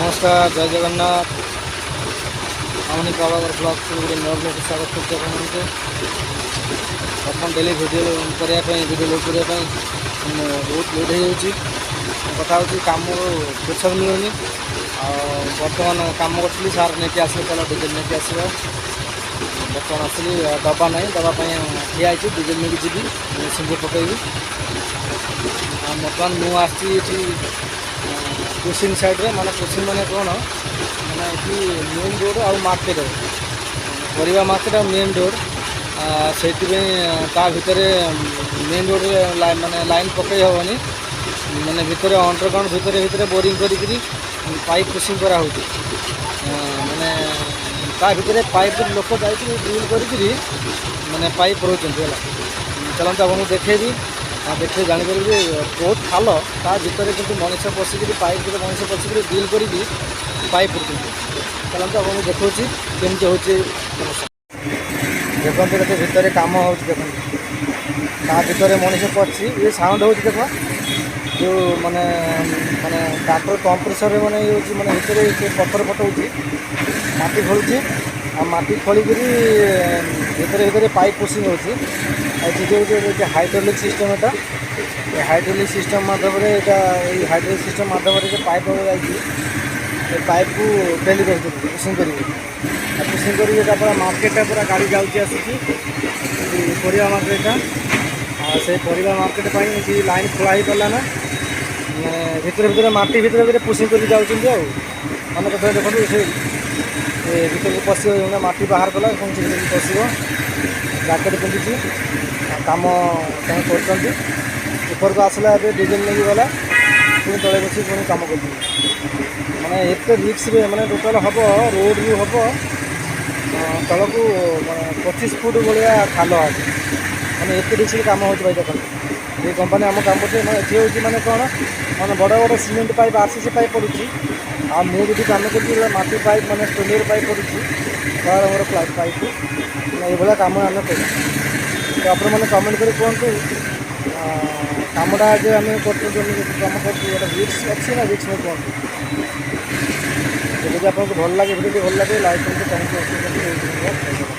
नमस्कार जय जगन्नाथ आमनी प्रभाकर ब्लॉग को गोटे नव ब्लॉग स्वागत करते अपन डेली भिडियो करने भिडियो लोड करने बहुत लेट हो कथा हो कम फुर्सत मिलूनी बर्तमान कम करी सार नहीं आस डिजेल नहीं आस बर्तमान आसली दबा ना दबापी ठिया डिजेल नहीं जी मेसीन पकईबी बर्तमान मुझे कोचिंग साइड्रे माने कोचिंग माने कौन माने मेन रोड आ मार्केट परिवा मार्केट आ मेन रोड से भितर मेन रोड माने लाइन पकई हेनी माने भितर अंडरग्राउंड भितर भितर बोरिंग करी पाइप पुशिंग करा माने ता भितर पाइप लोक जाइए ड्रिल करी माने पाइप रोचंती है चलते आपको देखेबी देखिए जापर बहुत खाल ता भर कि मनीष पशिक पाइप मनीष पशिक ड्रिल कर पाइप चलते आपको देखा केमती हो देखते केते भितर कम हो भर मनीष पशि ये साउंड हो देख जो माने माने ट्रैक्टर कंप्रेसर माने ये माने भितर पत्थर फटाऊँगी माटी खोलुची माटी खोलिक भितर भितर पाइप पुशिंग हो हाइड्रोलिक सिस्टम ये हाइड्रोलिक सिस्टम माध्यम हाइड्रोलिक सिस्टम माध्यम पाइप जाइए पाइप को डेली कर पुशिंग कर मार्केटा पूरा गाड़ी जाऊँगी परिवा मार्केटा से परिवा मार्केट पर लाइन खोला ही पारा ना भितर भितर माटी भितर भितर पुशिंग कर जाऊँ मैंने कथा देखो से भितर को पशि माटी बाहर कला पशो जैकेट पिंधि कम कर को आसला डिजेल नहीं गला पुणी तले बस पुणी कम कर माने एत रिक्स माने टोटाल हम रोड रु हम तल को 25 फुट भाया खाल माने एत रिक्स कम हो देख ये कंपानी आम काम करते ये हूँ माने कौन माने बड़ बड़ सीमेंट पाइप आरसीसी पाइप पड़ुची आ मुझे काम कर माटी पाइप माने स्टोनियर पाइप पड़ुची कलर मोर पाइप ये कम आम कर तो आप कमेंट कर कहतु कमटा जो आम कम कर रिक्स अच्छी ना रिक्स में कहतु जब आपको भल लगे भिडियो भल लगे लाइक करके कमेंट कर।